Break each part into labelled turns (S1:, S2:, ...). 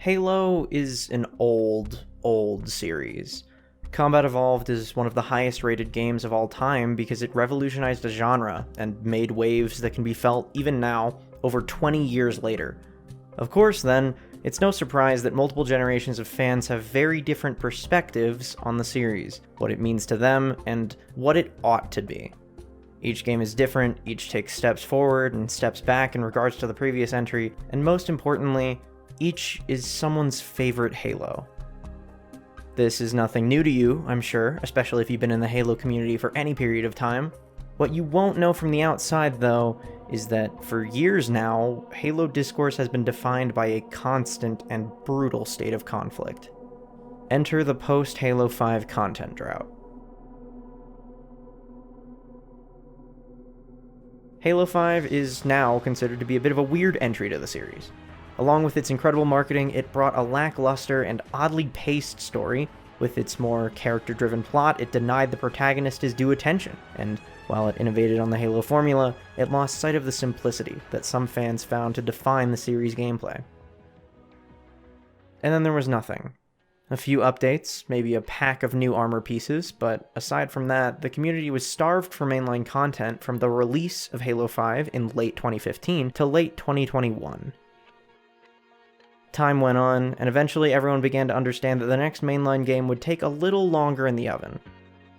S1: Halo is an old series. Combat Evolved is one of the highest rated games of all time because it revolutionized a genre and made waves that can be felt even now, over 20 years later. Of course, then, it's no surprise that multiple generations of fans have very different perspectives on the series, what it means to them, and what it ought to be. Each game is different, each takes steps forward and steps back in regards to the previous entry, and most importantly, each is someone's favorite Halo. This is nothing new to you, I'm sure, especially if you've been in the Halo community for any period of time. What you won't know from the outside, though, is that for years now, Halo discourse has been defined by a constant and brutal state of conflict. Enter the post-Halo 5 content drought. Halo 5 is now considered to be a bit of a weird entry to the series. Along with its incredible marketing, it brought a lackluster and oddly paced story. With its more character-driven plot, it denied the protagonist his due attention, and while it innovated on the Halo formula, it lost sight of the simplicity that some fans found to define the series' gameplay. And then there was nothing. A few updates, maybe a pack of new armor pieces, but aside from that, the community was starved for mainline content from the release of Halo 5 in late 2015 to late 2021. Time went on, and eventually everyone began to understand that the next mainline game would take a little longer in the oven.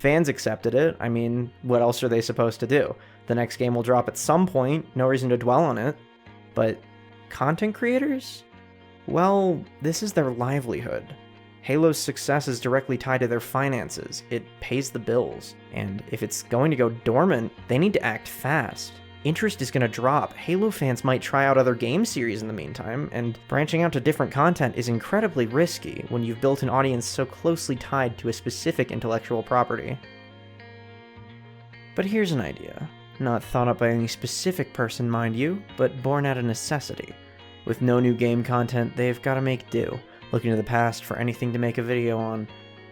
S1: Fans accepted it. I mean, what else are they supposed to do? The next game will drop at some point, no reason to dwell on it. But content creators? Well, this is their livelihood. Halo's success is directly tied to their finances. It pays the bills. And if it's going to go dormant, they need to act fast. Interest is going to drop. Halo fans might try out other game series in the meantime, and branching out to different content is incredibly risky when you've built an audience so closely tied to a specific intellectual property. But here's an idea. Not thought up by any specific person, mind you, but born out of necessity. With no new game content, they've got to make do, looking to the past for anything to make a video on.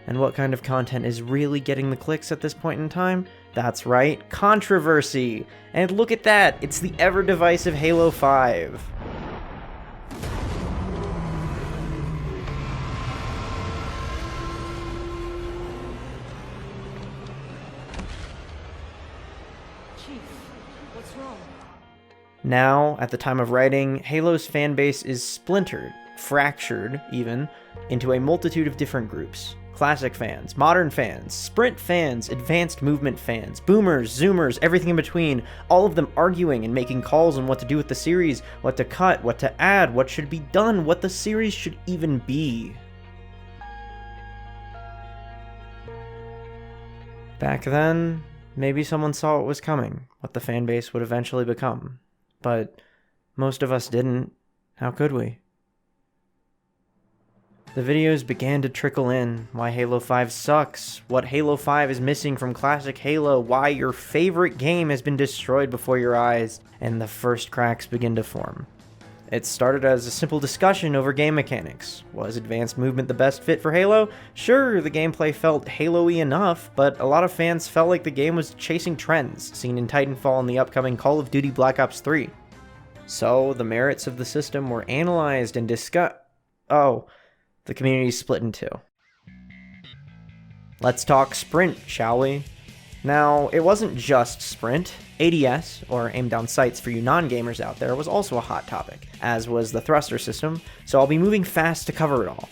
S1: And what kind of content is really getting the clicks at this point in time? That's right, controversy! And look at that, it's the ever-divisive Halo 5.
S2: Chief, what's wrong?
S1: Now, at the time of writing, Halo's fanbase is splintered, fractured even, into a multitude of different groups. Classic fans, modern fans, sprint fans, advanced movement fans, boomers, zoomers, everything in between, all of them arguing and making calls on what to do with the series, what to cut, what to add, what should be done, what the series should even be. Back then, maybe someone saw what was coming, what the fanbase would eventually become. But most of us didn't. How could we? The videos began to trickle in, why Halo 5 sucks, what Halo 5 is missing from classic Halo, why your favorite game has been destroyed before your eyes, and the first cracks begin to form. It started as a simple discussion over game mechanics. Was advanced movement the best fit for Halo? Sure, the gameplay felt Halo-y enough, but a lot of fans felt like the game was chasing trends, seen in Titanfall and the upcoming Call of Duty Black Ops 3. So, the merits of the system were analyzed and discussed. The community split in two. Let's talk sprint, shall we? Now, it wasn't just sprint. ADS, or aim down sights for you non-gamers out there, was also a hot topic, as was the thruster system, so I'll be moving fast to cover it all.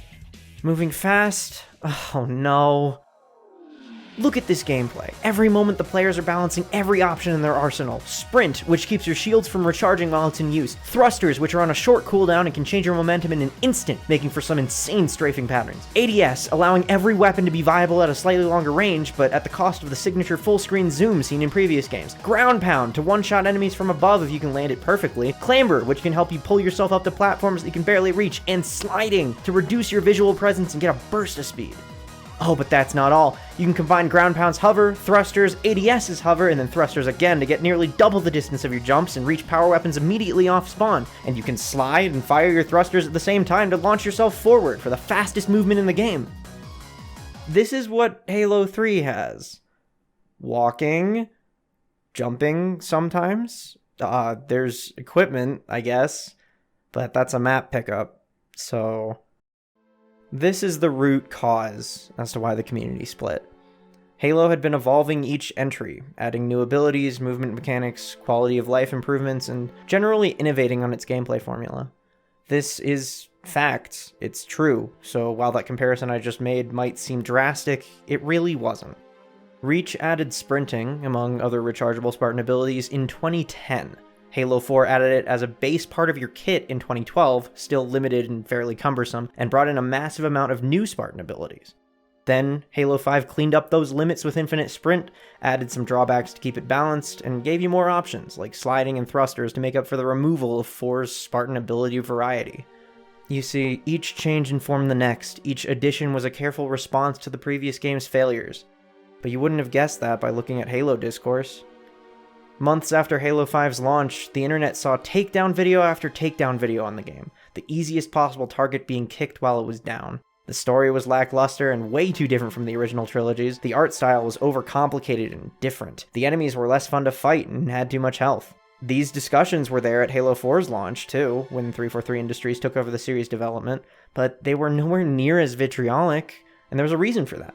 S1: Moving fast? Oh no. Look at this gameplay. Every moment the players are balancing every option in their arsenal. Sprint, which keeps your shields from recharging while it's in use. Thrusters, which are on a short cooldown and can change your momentum in an instant, making for some insane strafing patterns. ADS, allowing every weapon to be viable at a slightly longer range, but at the cost of the signature full-screen zoom seen in previous games. Ground Pound, to one-shot enemies from above if you can land it perfectly. Clamber, which can help you pull yourself up to platforms that you can barely reach. And Sliding, to reduce your visual presence and get a burst of speed. Oh, but that's not all. You can combine Ground Pound's hover, thrusters, ADS's hover, and then thrusters again to get nearly double the distance of your jumps and reach power weapons immediately off spawn. And you can slide and fire your thrusters at the same time to launch yourself forward for the fastest movement in the game. This is what Halo 3 has. Walking, jumping sometimes. There's equipment, I guess, but that's a map pickup. So This is the root cause as to why the community split. Halo had been evolving each entry, adding new abilities, movement mechanics, quality of life improvements, and generally innovating on its gameplay formula. This is fact, it's true, so while that comparison I just made might seem drastic, it really wasn't. Reach added sprinting, among other rechargeable Spartan abilities, in 2010. Halo 4 added it as a base part of your kit in 2012, still limited and fairly cumbersome, and brought in a massive amount of new Spartan abilities. Then, Halo 5 cleaned up those limits with Infinite Sprint, added some drawbacks to keep it balanced, and gave you more options, like sliding and thrusters to make up for the removal of 4's Spartan ability variety. You see, each change informed the next, each addition was a careful response to the previous game's failures. But you wouldn't have guessed that by looking at Halo discourse. Months after Halo 5's launch, the internet saw takedown video after takedown video on the game, the easiest possible target being kicked while it was down. The story was lackluster and way too different from the original trilogies. The art style was overcomplicated and different. The enemies were less fun to fight and had too much health. These discussions were there at Halo 4's launch, too, when 343 Industries took over the series development, but they were nowhere near as vitriolic, and there was a reason for that.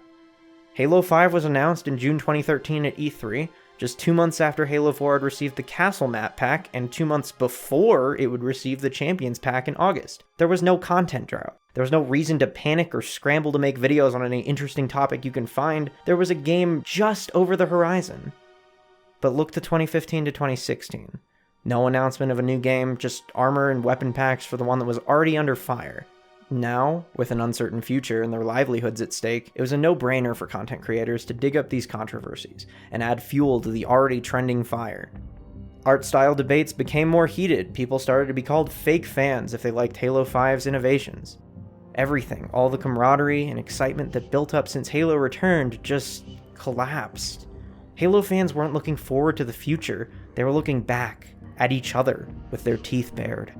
S1: Halo 5 was announced in June 2013 at E3, just 2 months after Halo 4 had received the Castle Map pack, and 2 months before it would receive the Champions pack in August. There was no content drought. There was no reason to panic or scramble to make videos on any interesting topic you can find. There was a game just over the horizon. But look to 2015 to 2016. No announcement of a new game, just armor and weapon packs for the one that was already under fire. Now, with an uncertain future and their livelihoods at stake, it was a no-brainer for content creators to dig up these controversies and add fuel to the already trending fire. Art style debates became more heated. People started to be called fake fans if they liked Halo 5's innovations. Everything, all the camaraderie and excitement that built up since Halo returned, just collapsed. Halo fans weren't looking forward to the future, they were looking back at each other with their teeth bared.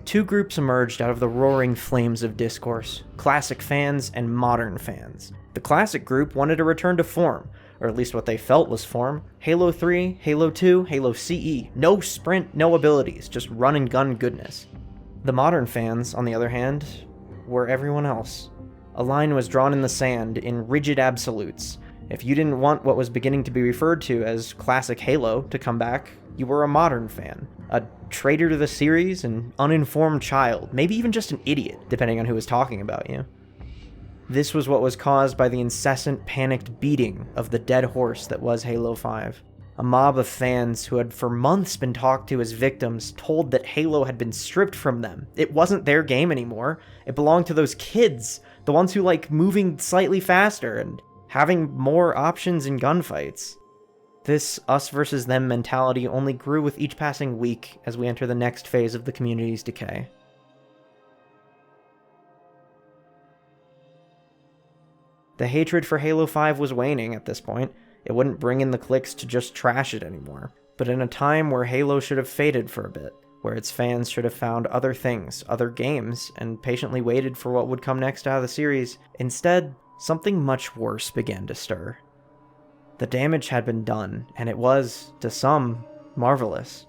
S1: Two groups emerged out of the roaring flames of discourse: classic fans and modern fans. The classic group wanted a return to form, or at least what they felt was form. Halo 3, Halo 2, Halo CE. No sprint, no abilities, just run and gun goodness. The modern fans, on the other hand, were everyone else. A line was drawn in the sand in rigid absolutes. If you didn't want what was beginning to be referred to as classic Halo to come back, you were a modern fan. A traitor to the series, an uninformed child, maybe even just an idiot, depending on who was talking about you. This was what was caused by the incessant panicked beating of the dead horse that was Halo 5. A mob of fans who had for months been talked to as victims told that Halo had been stripped from them. It wasn't their game anymore. It belonged to those kids, the ones who like moving slightly faster and having more options in gunfights. This us versus them mentality only grew with each passing week as we enter the next phase of the community's decay. The hatred for Halo 5 was waning at this point. It wouldn't bring in the clicks to just trash it anymore. But in a time where Halo should have faded for a bit, where its fans should have found other things, other games, and patiently waited for what would come next out of the series, instead, something much worse began to stir. The damage had been done, and it was, to some, marvelous.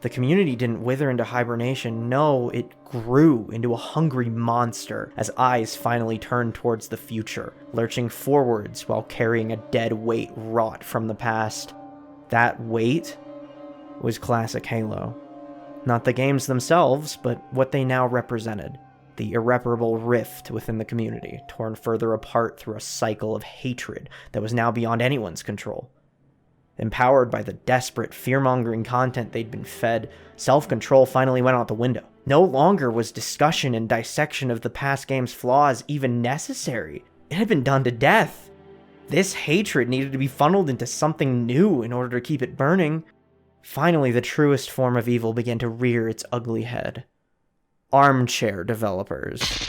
S1: The community didn't wither into hibernation, no, it grew into a hungry monster as eyes finally turned towards the future, lurching forwards while carrying a dead weight wrought from the past. That weight was classic Halo. Not the games themselves, but what they now represented. The irreparable rift within the community, torn further apart through a cycle of hatred that was now beyond anyone's control. Empowered by the desperate, fear-mongering content they'd been fed, self-control finally went out the window. No longer was discussion and dissection of the past game's flaws even necessary. It had been done to death. This hatred needed to be funneled into something new in order to keep it burning. Finally, the truest form of evil began to rear its ugly head. Armchair developers.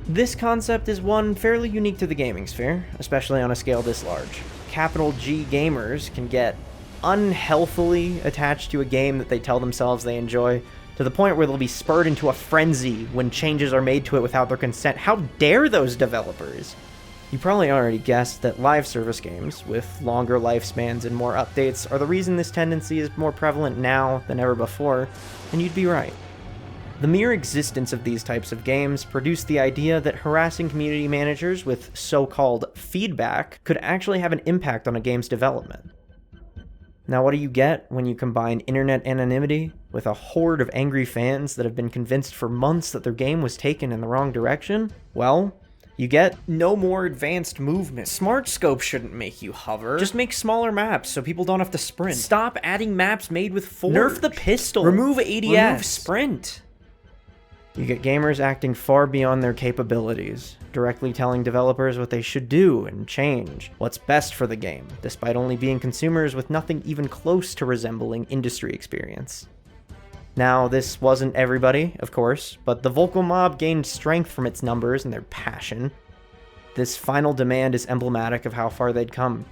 S1: This concept is one fairly unique to the gaming sphere, especially on a scale this large. Capital G gamers can get unhealthily attached to a game that they tell themselves they enjoy, to the point where they'll be spurred into a frenzy when changes are made to it without their consent. How dare those developers? You probably already guessed that live service games, with longer lifespans and more updates, are the reason this tendency is more prevalent now than ever before, and you'd be right. The mere existence of these types of games produced the idea that harassing community managers with so-called feedback could actually have an impact on a game's development. Now, what do you get when you combine internet anonymity with a horde of angry fans that have been convinced for months that their game was taken in the wrong direction? Well, you get no more advanced movement. Smart scope shouldn't make you hover. Just make smaller maps so people don't have to sprint. Stop adding maps made with Forge. Nerf the pistol. Remove ADS. Remove sprint. You get gamers acting far beyond their capabilities, directly telling developers what they should do and change, what's best for the game, despite only being consumers with nothing even close to resembling industry experience. Now, this wasn't everybody, of course, but the vocal mob gained strength from its numbers and their passion. This final demand is emblematic of how far they'd come.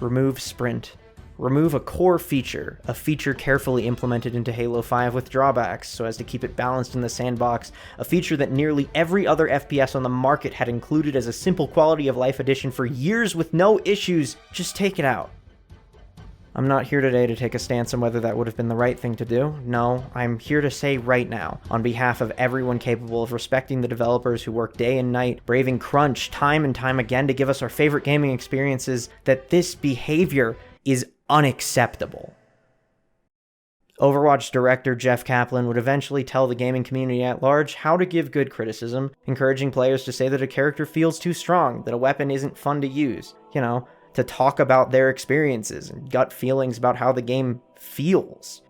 S1: Remove sprint. Remove a core feature, a feature carefully implemented into Halo 5 with drawbacks so as to keep it balanced in the sandbox, a feature that nearly every other FPS on the market had included as a simple quality of life addition for years with no issues. Just take it out. I'm not here today to take a stance on whether that would have been the right thing to do. No, I'm here to say right now, on behalf of everyone capable of respecting the developers who work day and night, braving crunch time and time again to give us our favorite gaming experiences, that this behavior is unacceptable. Overwatch director Jeff Kaplan would eventually tell the gaming community at large how to give good criticism, encouraging players to say that a character feels too strong, that a weapon isn't fun to use, to talk about their experiences and gut feelings about how the game feels.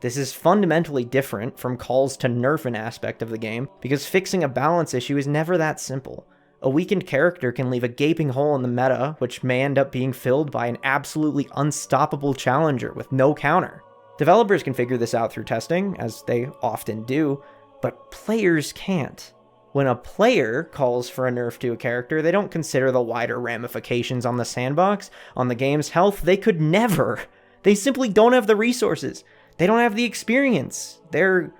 S1: This is fundamentally different from calls to nerf an aspect of the game, because fixing a balance issue is never that simple. A weakened character can leave a gaping hole in the meta, which may end up being filled by an absolutely unstoppable challenger with no counter. Developers can figure this out through testing, as they often do, but players can't. When a player calls for a nerf to a character, they don't consider the wider ramifications on the sandbox, on the game's health. They could never. They simply don't have the resources. They don't have the experience. They're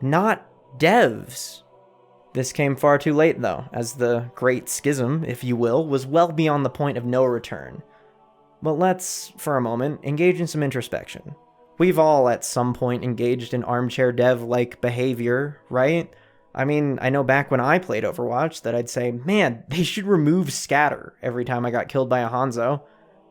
S1: not devs. This came far too late, though, as the Great Schism, if you will, was well beyond the point of no return. But let's, for a moment, engage in some introspection. We've all, at some point, engaged in armchair dev-like behavior, right? I mean, I know back when I played Overwatch that I'd say, man, they should remove scatter every time I got killed by a Hanzo.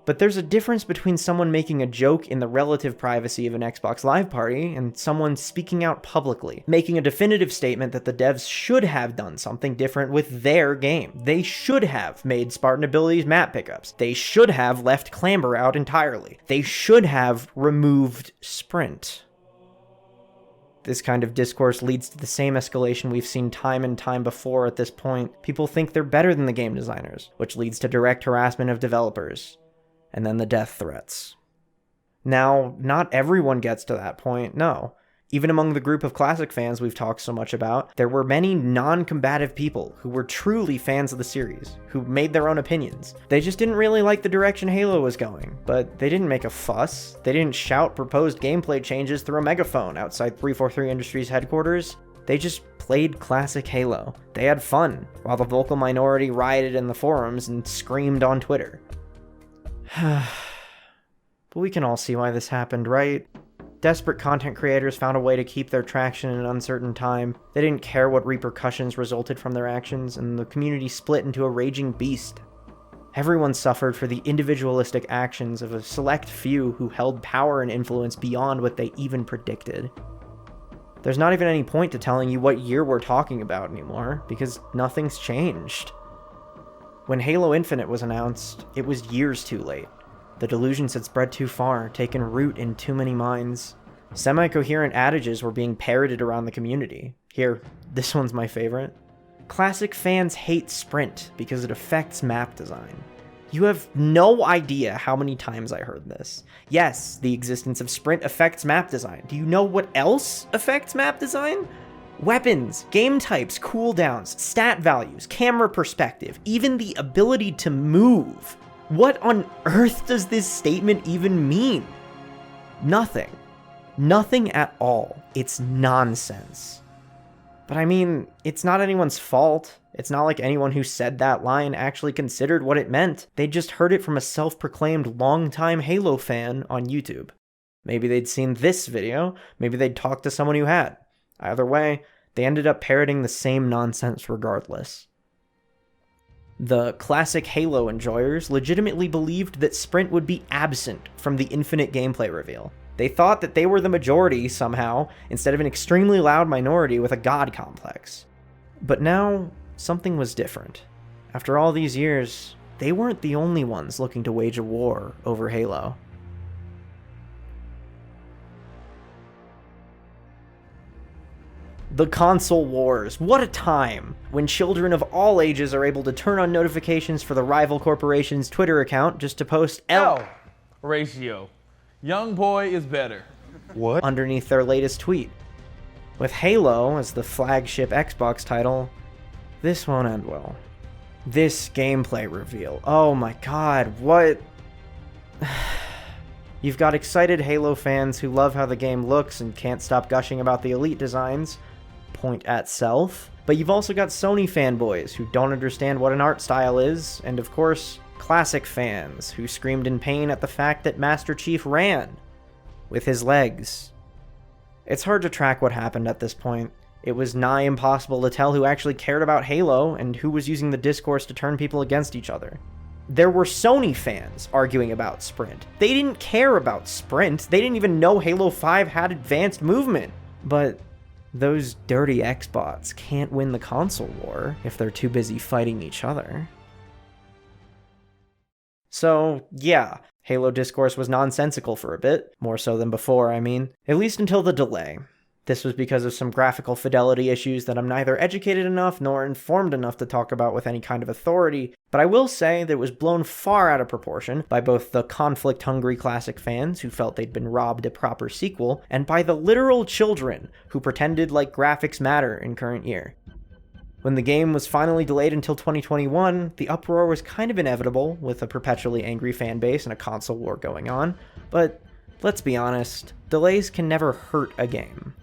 S1: But there's a difference between someone making a joke in the relative privacy of an Xbox Live party and someone speaking out publicly, making a definitive statement that the devs should have done something different with their game. They should have made Spartan abilities map pickups. They should have left Clamber out entirely. They should have removed sprint. This kind of discourse leads to the same escalation we've seen time and time before at this point. People think they're better than the game designers, which leads to direct harassment of developers. And then the death threats. Now, not everyone gets to that point, no. Even among the group of classic fans we've talked so much about, there were many non-combative people who were truly fans of the series, who made their own opinions. They just didn't really like the direction Halo was going, but they didn't make a fuss. They didn't shout proposed gameplay changes through a megaphone outside 343 Industries headquarters. They just played classic Halo. They had fun, while the vocal minority rioted in the forums and screamed on Twitter. But we can all see why this happened, right? Desperate content creators found a way to keep their traction in an uncertain time. They didn't care what repercussions resulted from their actions, and the community split into a raging beast. Everyone suffered for the individualistic actions of a select few who held power and influence beyond what they even predicted. There's not even any point to telling you what year we're talking about anymore, because nothing's changed. When Halo Infinite was announced, it was years too late. The delusions had spread too far, taken root in too many minds. Semi-coherent adages were being parroted around the community. Here, this one's my favorite. Classic fans hate sprint because it affects map design. You have no idea how many times I heard this. Yes, the existence of sprint affects map design. Do you know what else affects map design? Weapons, game types, cooldowns, stat values, camera perspective, even the ability to move. What on earth does this statement even mean? Nothing. Nothing at all. It's nonsense. But I mean, it's not anyone's fault. It's not like anyone who said that line actually considered what it meant. They just heard it from a self-proclaimed longtime Halo fan on YouTube. Maybe they'd seen this video, maybe they'd talked to someone who had. Either way, they ended up parroting the same nonsense regardless. The classic Halo enjoyers legitimately believed that Sprint would be absent from the infinite gameplay reveal. They thought that they were the majority somehow, instead of an extremely loud minority with a god complex. But now, something was different. After all these years, they weren't the only ones looking to wage a war over Halo. The console wars. What a time! When children of all ages are able to turn on notifications for the rival corporation's Twitter account just to post L
S3: ratio. Young boy is better.
S4: What?
S1: Underneath their latest tweet. With Halo as the flagship Xbox title, this won't end well. This gameplay reveal. Oh my god, what? You've got excited Halo fans who love how the game looks and can't stop gushing about the Elite designs. Point at self. But you've also got Sony fanboys who don't understand what an art style is, and of course, classic fans who screamed in pain at the fact that Master Chief ran with his legs. It's hard to track what happened at this point. It was nigh impossible to tell who actually cared about Halo and who was using the discourse to turn people against each other. There were Sony fans arguing about Sprint. They didn't care about Sprint. They didn't even know Halo 5 had advanced movement. But those dirty Xbots can't win the console war if they're too busy fighting each other. So, yeah, Halo discourse was nonsensical for a bit, more so than before, I mean, at least until the delay. This was because of some graphical fidelity issues that I'm neither educated enough nor informed enough to talk about with any kind of authority, but I will say that it was blown far out of proportion by both the conflict-hungry classic fans who felt they'd been robbed a proper sequel, and by the literal children who pretended like graphics matter in current year. When the game was finally delayed until 2021, the uproar was kind of inevitable, with a perpetually angry fanbase and a console war going on, but let's be honest, delays can never hurt a game.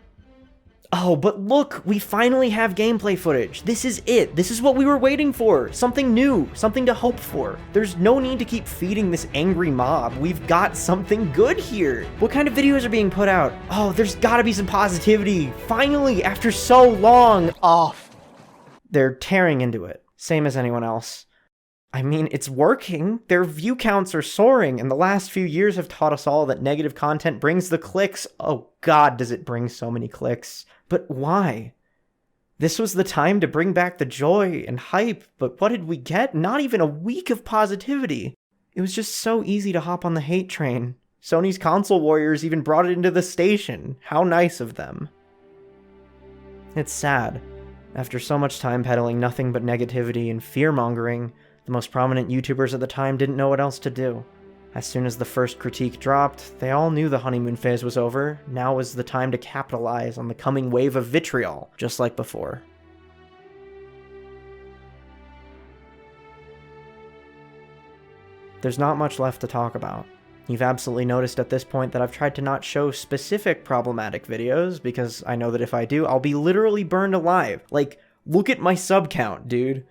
S1: Oh, but look, we finally have gameplay footage. This is it. This is what we were waiting for. Something new, something to hope for. There's no need to keep feeding this angry mob. We've got something good here. What kind of videos are being put out? Oh, there's gotta be some positivity. Finally, after so long.
S4: Off.
S1: They're tearing into it, same as anyone else. I mean, it's working. Their view counts are soaring, and the last few years have taught us all that negative content brings the clicks. Oh god, does it bring so many clicks. But why? This was the time to bring back the joy and hype, but what did we get? Not even a week of positivity. It was just so easy to hop on the hate train. Sony's console warriors even brought it into the station. How nice of them. It's sad. After so much time peddling nothing but negativity and fear-mongering, the most prominent YouTubers at the time didn't know what else to do. As soon as the first critique dropped, they all knew the honeymoon phase was over. Now was the time to capitalize on the coming wave of vitriol, just like before. There's not much left to talk about. You've absolutely noticed at this point that I've tried to not show specific problematic videos, because I know that if I do, I'll be literally burned alive. Like, look at my sub count, dude.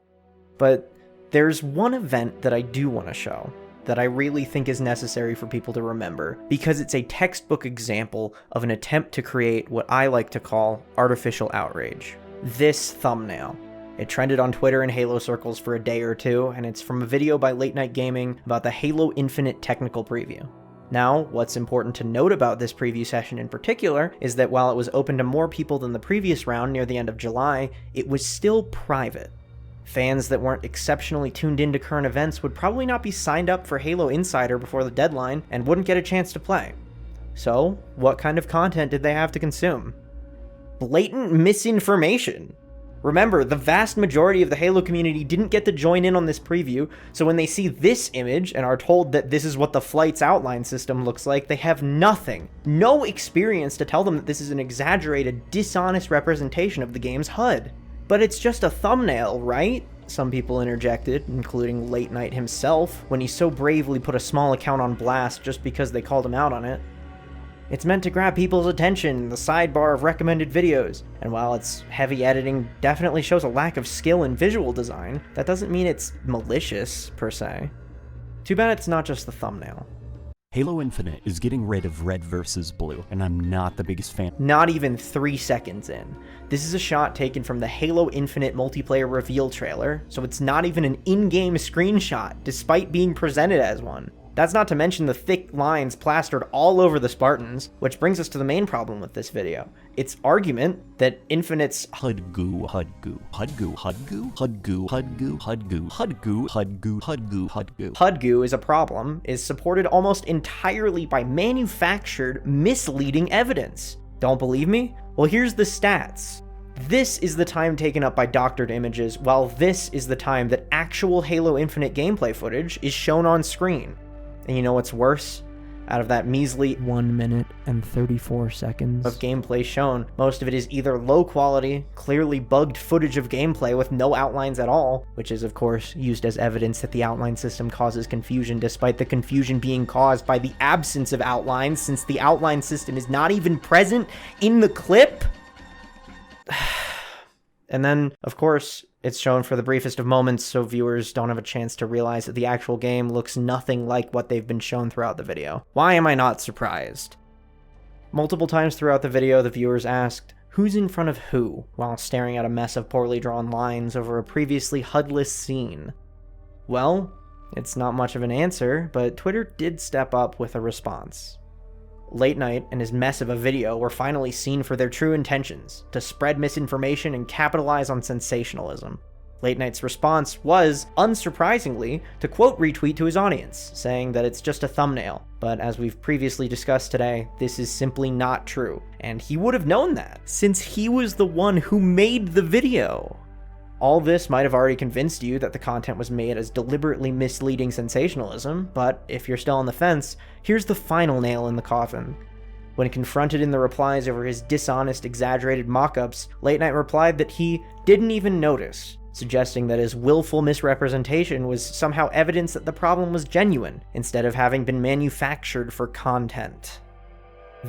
S1: But there's one event that I do want to show, that I really think is necessary for people to remember, because it's a textbook example of an attempt to create what I like to call artificial outrage. This thumbnail. It trended on Twitter and Halo circles for a day or two, and it's from a video by Late Night Gaming about the Halo Infinite technical preview. Now, what's important to note about this preview session in particular is that while it was open to more people than the previous round near the end of July, it was still private. Fans that weren't exceptionally tuned into current events would probably not be signed up for Halo Insider before the deadline and wouldn't get a chance to play. So, what kind of content did they have to consume? Blatant misinformation! Remember, the vast majority of the Halo community didn't get to join in on this preview, so when they see this image and are told that this is what the flight's outline system looks like, they have nothing, no experience to tell them that this is an exaggerated, dishonest representation of the game's HUD. But it's just a thumbnail, right? Some people interjected, including Late Night himself, when he so bravely put a small account on blast just because they called him out on it. It's meant to grab people's attention in the sidebar of recommended videos, and while its heavy editing definitely shows a lack of skill in visual design, that doesn't mean it's malicious, per se. Too bad it's not just the thumbnail.
S4: Halo Infinite is getting rid of red versus blue, and I'm not the biggest fan.
S1: Not even 3 seconds in. This is a shot taken from the Halo Infinite multiplayer reveal trailer, so it's not even an in-game screenshot, despite being presented as one. That's not to mention the thick lines plastered all over the Spartans, which brings us to the main problem with this video. Its argument that Infinite's
S4: HUD goo, HUD goo, HUD goo, HUD goo, HUD goo, HUD goo, HUD goo, HUD goo, HUD goo, HUD goo, HUD goo.
S1: HUD goo is a problem is supported almost entirely by manufactured, misleading evidence. Don't believe me? Well, here's the stats. This is the time taken up by doctored images, while this is the time that actual Halo Infinite gameplay footage is shown on screen. And you know what's worse? Out of that measly 1 minute and 34 seconds of gameplay shown, most of it is either low quality, clearly bugged footage of gameplay with no outlines at all, which is of course used as evidence that the outline system causes confusion, despite the confusion being caused by the absence of outlines, since the outline system is not even present in the clip. And then, of course, it's shown for the briefest of moments so viewers don't have a chance to realize that the actual game looks nothing like what they've been shown throughout the video. Why am I not surprised? Multiple times throughout the video, the viewers asked, who's in front of who, while staring at a mess of poorly drawn lines over a previously HUD-less scene. Well, it's not much of an answer, but Twitter did step up with a response. Late Night and his mess of a video were finally seen for their true intentions, to spread misinformation and capitalize on sensationalism. Late Night's response was, unsurprisingly, to quote retweet to his audience, saying that it's just a thumbnail, but as we've previously discussed today, this is simply not true, and he would have known that, since he was the one who made the video. All this might have already convinced you that the content was made as deliberately misleading sensationalism, but if you're still on the fence, here's the final nail in the coffin. When confronted in the replies over his dishonest, exaggerated mock-ups, Late Night replied that he didn't even notice, suggesting that his willful misrepresentation was somehow evidence that the problem was genuine, instead of having been manufactured for content.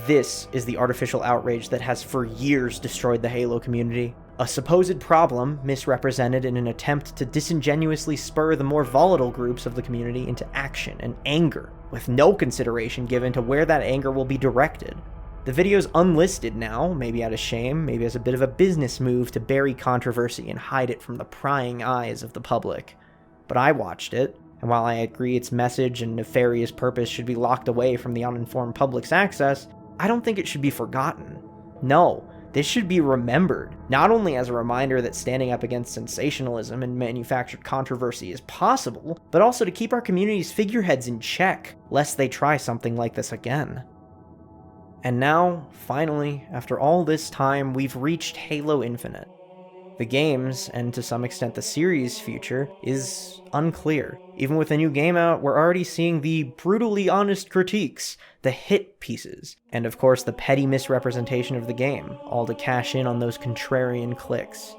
S1: This is the artificial outrage that has for years destroyed the Halo community. A supposed problem misrepresented in an attempt to disingenuously spur the more volatile groups of the community into action and anger, with no consideration given to where that anger will be directed. The video's unlisted now, maybe out of shame, maybe as a bit of a business move to bury controversy and hide it from the prying eyes of the public. But I watched it, and while I agree its message and nefarious purpose should be locked away from the uninformed public's access, I don't think it should be forgotten. No. This should be remembered, not only as a reminder that standing up against sensationalism and manufactured controversy is possible, but also to keep our community's figureheads in check, lest they try something like this again. And now, finally, after all this time, we've reached Halo Infinite. The game's, and to some extent the series' future, is unclear. Even with a new game out, we're already seeing the brutally honest critiques, the hit pieces, and of course the petty misrepresentation of the game, all to cash in on those contrarian clicks.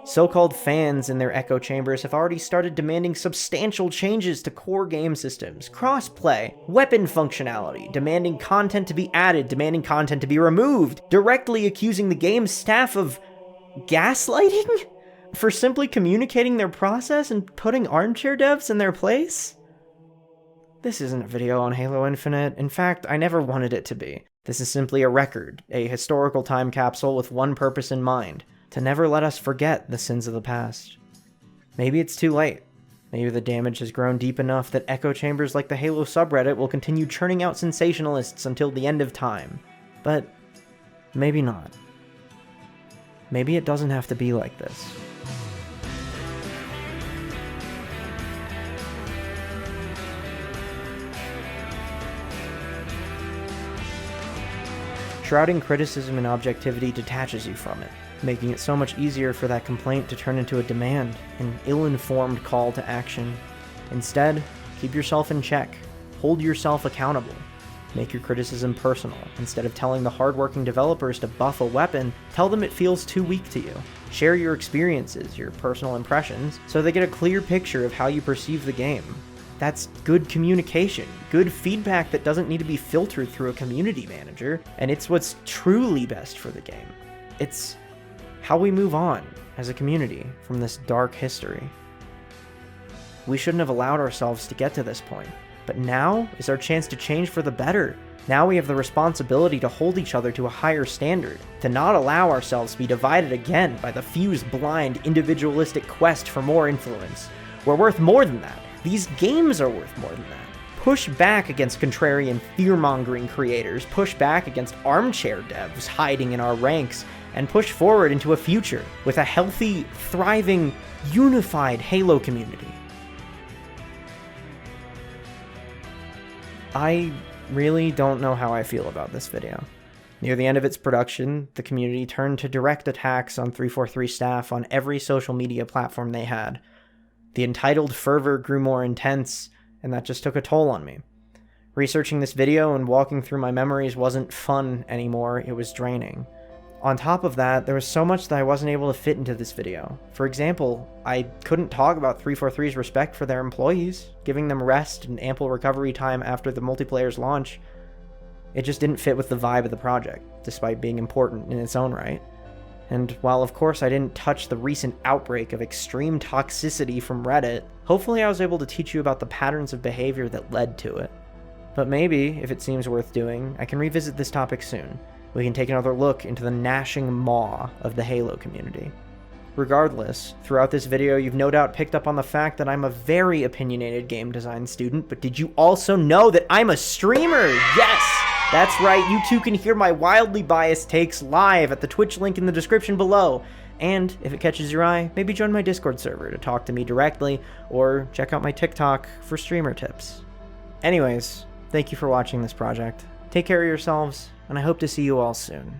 S1: So-called fans in their echo chambers have already started demanding substantial changes to core game systems, crossplay, weapon functionality, demanding content to be added, demanding content to be removed, directly accusing the game's staff of gaslighting? For simply communicating their process and putting armchair devs in their place? This isn't a video on Halo Infinite. In fact, I never wanted it to be. This is simply a record, a historical time capsule with one purpose in mind, to never let us forget the sins of the past. Maybe it's too late. Maybe the damage has grown deep enough that echo chambers like the Halo subreddit will continue churning out sensationalists until the end of time. But maybe not. Maybe it doesn't have to be like this. Shrouding criticism and objectivity detaches you from it, making it so much easier for that complaint to turn into a demand, an ill-informed call to action. Instead, keep yourself in check, hold yourself accountable, make your criticism personal. Instead of telling the hardworking developers to buff a weapon, tell them it feels too weak to you. Share your experiences, your personal impressions, so they get a clear picture of how you perceive the game. That's good communication, good feedback that doesn't need to be filtered through a community manager, and it's what's truly best for the game. It's how we move on as a community from this dark history. We shouldn't have allowed ourselves to get to this point, but now is our chance to change for the better. Now we have the responsibility to hold each other to a higher standard, to not allow ourselves to be divided again by the few's blind, individualistic quest for more influence. We're worth more than that. These games are worth more than that. Push back against contrarian, fear-mongering creators, push back against armchair devs hiding in our ranks, and push forward into a future with a healthy, thriving, unified Halo community. I really don't know how I feel about this video. Near the end of its production, the community turned to direct attacks on 343 staff on every social media platform they had. The entitled fervor grew more intense, and that just took a toll on me. Researching this video and walking through my memories wasn't fun anymore, it was draining. On top of that, there was so much that I wasn't able to fit into this video. For example, I couldn't talk about 343's respect for their employees, giving them rest and ample recovery time after the multiplayer's launch. It just didn't fit with the vibe of the project, despite being important in its own right. And while of course I didn't touch the recent outbreak of extreme toxicity from Reddit, hopefully I was able to teach you about the patterns of behavior that led to it. But maybe, if it seems worth doing, I can revisit this topic soon. We can take another look into the gnashing maw of the Halo community. Regardless, throughout this video you've no doubt picked up on the fact that I'm a very opinionated game design student, but did you also know that I'm a streamer? Yes! That's right, you too can hear my wildly biased takes live at the Twitch link in the description below. And if it catches your eye, maybe join my Discord server to talk to me directly, or check out my TikTok for streamer tips. Anyways, thank you for watching this project. Take care of yourselves, and I hope to see you all soon.